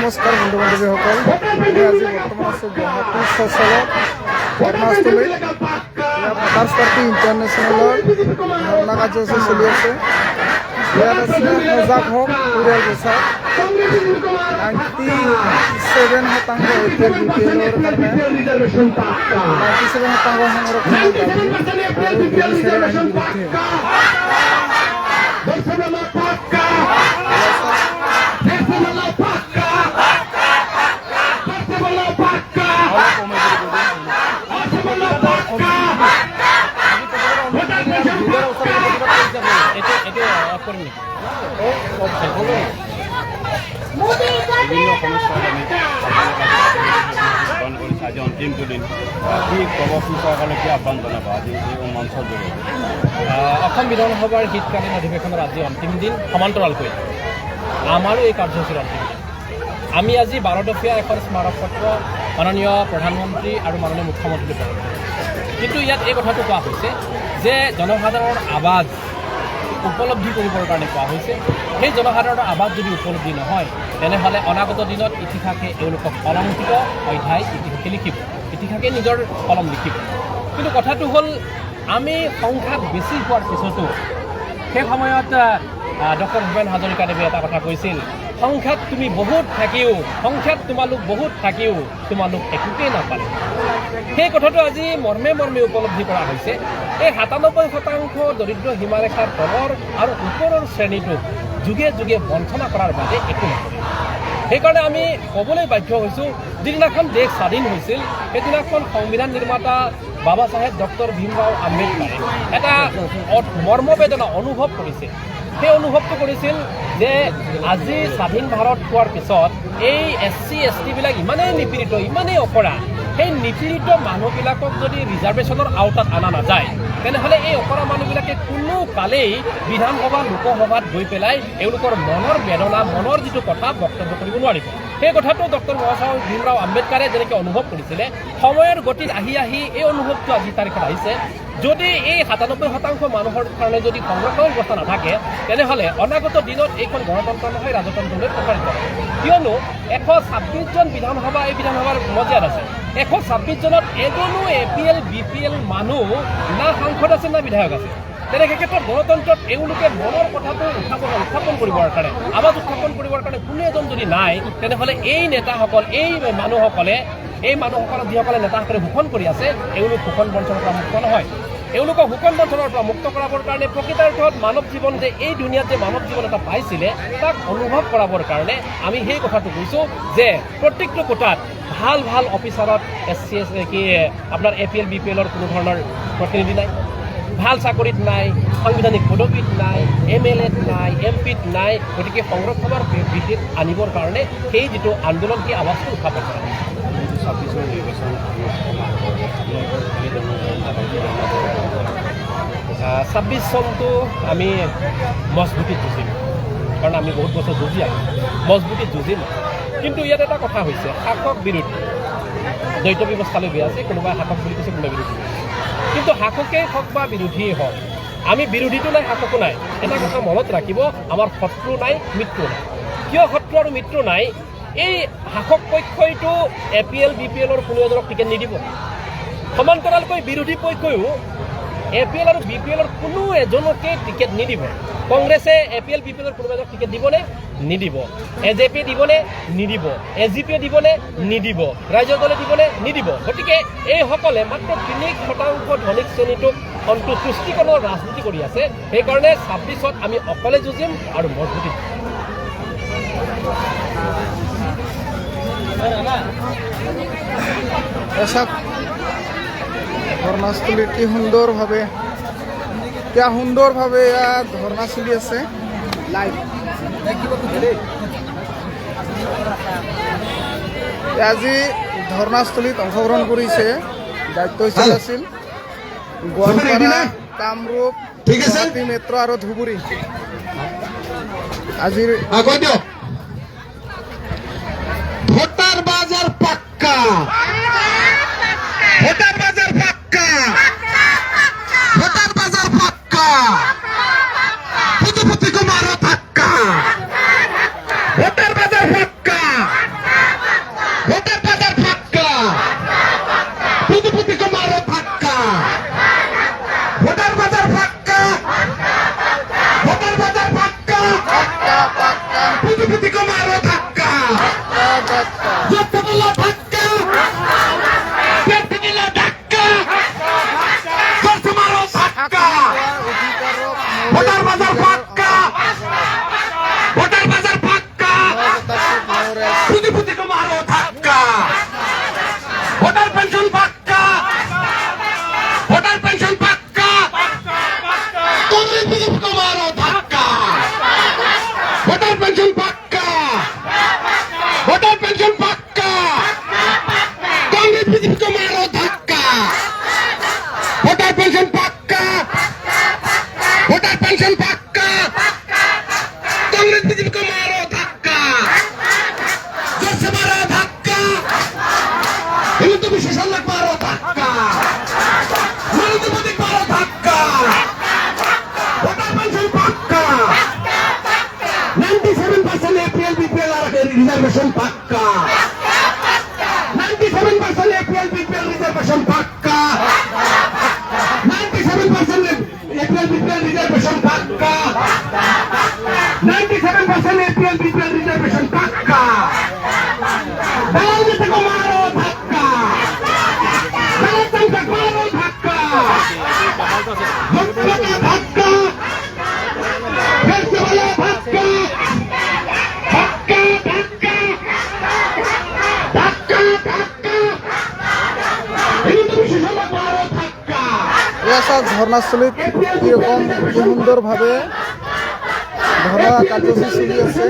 নমস্কাৰ বন্ধু বান্ধৱীসকল, মই আজি বৰ্তমান আছোঁ গুৱাহাটী চচলত কৰ্ণাস্থলীত। ইয়াত ভোটাৰ্ছ পাৰ্টি ইণ্টাৰনেশ্যনেলৰ ধৰ্ণা কাৰ্যসূচী চলি আছে। ইয়াত আছে সজাগ হওক পৰিয়াল বচাওক, 97% APL BPLৰ কাৰণে 97% সংৰক্ষণৰ দাবী আৰু জুডিচিয়াৰী আইন বিৰুদ্ধে। বিভিন্ন সমস্যাত আমি আজি অন্তিমটো দিন কি প্ৰৱৰ্তন চৰকাৰলৈ কি আহ্বান জনাব আজি এই মঞ্চৰ জৰিয়তে? অসম বিধানসভাৰ শীতকালীন অধিৱেশনৰ আজি অন্তিম দিন, সমান্তৰালকৈ আমাৰো এই কাৰ্যসূচীৰ অন্তিম দিন। আমি আজি 12 দফীয়া এখন স্মাৰক পত্ৰ মাননীয় প্ৰধানমন্ত্ৰী আৰু মাননীয় মুখ্যমন্ত্ৰীলৈ প্ৰেৰণ কৰিছোঁ। কিন্তু ইয়াত এই কথাটো কোৱা হৈছে যে জনসাধাৰণৰ আৱাজ উপলব্ধি কৰিবৰ কাৰণে কোৱা হৈছে। সেই জনসাধাৰণৰ আৱাজ যদি উপলব্ধি নহয়, তেনেহ'লে অনাগত দিনত ইতিহাসে এওঁলোকক অলংকৃত অধ্যায় ইতিহাসে লিখিব, ইতিহাসে নিজৰ কলম লিখিব। কিন্তু কথাটো হ'ল, আমি সংখ্যাত বেছি হোৱাৰ পিছতো সেই সময়ত ডক্টৰ ভূপেন হাজৰিকাদেৱে এটা কথা কৈছিল, সংখ্যাত তুমি বহুত থাকিও, সংখ্যাত তোমালোক বহুত থাকিও তোমালোক একোকেই নাপালে। সেই কথাটো আজি মৰ্মে মৰ্মে উপলব্ধি কৰা হৈছে। এই 97% দৰিদ্ৰ সীমাৰেখাৰ তলৰ আৰু ওপৰৰ শ্ৰেণীটোক যুগে যুগে বঞ্চনা কৰাৰ বাদে একো নকৰে। সেইকাৰণে আমি ক'বলৈ বাধ্য হৈছোঁ, যিদিনাখন দেশ স্বাধীন হৈছিল সেইদিনাখন সংবিধান নিৰ্মাতা বাবা চাহেব ডক্টৰ ভীমৰাও আম্বেদকাৰে এটা মৰ্মবেদনা অনুভৱ কৰিছিল। সেই অনুভৱটো কৰিছিল যে আজি স্বাধীন ভাৰত হোৱাৰ পিছত এই SC ST বিলাক ইমানেই নিপীড়িত, ইমানেই অপৰা, সেই নিপীড়িত মানুহবিলাকক যদি ৰিজাৰ্ভেশ্যনৰ আওতাত অনা নাযায়, তেনেহ'লে এই অপৰা মানুহবিলাকে কোনো কালেই বিধানসভা লোকসভাত গৈ পেলাই এওঁলোকৰ মনৰ বেদনা, মনৰ যিটো কথা বক্তব্য কৰিব নোৱাৰিব। সেই কথাটো ডক্টৰ বাবাচাহেব ভীমৰাও আম্বেদকাৰে যেনেকৈ অনুভৱ কৰিছিলে, সময়ৰ গতিত আহি আহি এই অনুভৱটো আজি তাৰিখত আহিছে। যদি এই 97% মানুহৰ কাৰণে যদি সংৰক্ষণৰ ব্যৱস্থা নাথাকে, তেনেহ'লে অনাগত দিনত এইখন গণতন্ত্ৰ নহয় ৰাজতন্ত্ৰলৈ প্ৰসাৰিত হ'ব। কিয়নো 126জন বিধানসভা এই বিধানসভাৰ মজিয়াত আছে। 126 জনত এজনো APL BPL মানুহ না সাংসদ আছে না বিধায়ক আছে। তেনে ক্ষেত্ৰত গণতন্ত্ৰত এওঁলোকে মনৰ কথাটো উত্থাপন কৰিবৰ কাৰণে, আৱাজ উত্থাপন কৰিবৰ কাৰণে কোনো এজন যদি নাই, তেনেহ'লে এই নেতাসকল, এই মানুহসকলক যিসকলে নেতাসকলে শোষণ কৰি আছে, এওঁলোক শোষণ বঞ্চনাৰ পৰা মুক্ত নহয়। এওঁলোকক শোষণ বঞ্চনাৰ পৰা মুক্ত কৰাবৰ কাৰণে প্ৰকৃতাৰ্থত মানৱ জীৱন যে এই দুনিয়াত যে মানৱ জীৱন এটা পাইছিলে, তাক অনুভৱ কৰাবৰ কাৰণে আমি সেই কথাটো কৈছোঁ যে প্ৰত্যেকটো কোটাত ভাল ভাল অফিচাৰত আপোনাৰ APL BPLৰ কোনো ধৰণৰ প্ৰতিনিধি নাই, ভাল চাকৰিত নাই, সাংবিধানিক পদবীত নাই, MLAত নাই, MPত নাই। গতিকে সংৰক্ষণৰ ভিত্তিত আনিবৰ কাৰণে সেই যিটো আন্দোলন, সেই আৱাজটো উত্থাপন কৰা হৈছে। 26ৰ নিৰ্বাচন 26 চনটো আমি মজবুতিত যুঁজিম, কাৰণ আমি বহুত বছৰ যুঁজি আহিম, মজবুতিত যুঁজিম। কিন্তু ইয়াত এটা কথা হৈছে, শাসক বিৰোধী দ্বৈত ব্যৱস্থালৈ বেয়া আছে, কোনোবাই শাসক বুলি কৈছে, কোনোবাই বিৰোধী। কিন্তু শাসকেই হওক বা বিৰোধীয়েই হওক, আমি বিৰোধীটো নাই, শাসকো নাই। এটা কথা মনত ৰাখিব, আমাৰ শত্ৰু নাই, মিত্ৰ নাই। কিয় শত্ৰু আৰু মিত্ৰ নাই? এই শাসক পক্ষইটো APL BPLৰ কোনো এজনক টিকেট নিদিব। সমান্তৰালকৈ বিৰোধী পক্ষইও APL আৰু BPLৰ কোনো এজনকে টিকেট নিদিব। কংগ্ৰেছে APL BPLৰ কোনো এজনক টিকেট দিবনে? নিদিব। AJP দিবনে? নিদিব। AGP দিবনে? নিদিব। ৰাজ্যৰ দলে দিবনে? নিদিব। গতিকে এইসকলে মাত্ৰ 3% ধনিক শ্ৰেণীটোক তুষ্টিকৰণৰ ৰাজনীতি কৰি আছে। সেইকাৰণে 26ত আমি অকলে যুঁজিম আৰু মজবুতি। ধৰ্ণাস্থলীত কি সুন্দৰভাৱে ইয়াত ধৰ্ণা চলি আছে। আজি ধৰ্ণাস্থলীত অংশগ্ৰহণ কৰিছে দায়িত্বশীল আছিল গোৱালপাৰা, কামৰূপ, গুৱাহাটী মেট্ৰ' আৰু ধুবুৰী। আজিৰ ভোটার বাজার পাক্কা, ভোটার বাজার পাক্কা, ভোটার বাজার পাক্কা, পুতুপতি কুমার পাক্কা, ভোটার বাজার পাক্কা, বিজেপিকে মারো ধাক্কা জোরসে বলো ধাক্কা জোরসে বলো ধাক্কা জোরসে মারো ধাক্কা ভোটার বাজার পাক্কা ভোটার বাজার পাক্কা বিজেপিকে মারো ধাক্কা ভোটার পেনশন পাক্কা ভোটার পেনশন পাক্কা কংগ্রেস বিজেপিকে মারো ধাক্কা ভোটার পেনশন পাক্কা ভোটার পেনশন পাক্কা কংগ্রেস বিজেপিকে মারো ধাক্কা ভোটার পেনশন পাক্কা ভোটার পেনশন পাক্কা কংগ্রেস বিজেপিকে মারো ধাক্কা জোরসে মারো ধাক্কা হিন্দু বিশেষজ্ঞ মারো ধাক্কা নরেন্দ্র মোদী মারো ধাক্কা ভোটার পেনশন পাক্কা 97% এপিএল বিপিএল রিজার্ভেশন পাক্কা 97% এপিএল বিপিএল রিজার্ভেশন পাক্কা 97% এপিএল বিপিএল রিজার্ভেশন পাক্কা 97% এপিএল বিপিএল রিজার্ভেশন পাক্কা দালাল থেকে মারো ধাক্কা দালাল থেকে মারো ধাক্কা ধাক্কা ফেরতে বলো ধাক্কা ধাক্কা ধাক্কা ধাক্কা হিন্দু বিশেষজ্ঞ মারো ধাক্কা এলাকার ঝর্ণাস্থলীত এরকম কি সুন্দরভাবে ধরা কার্যসূচী চলি আছে।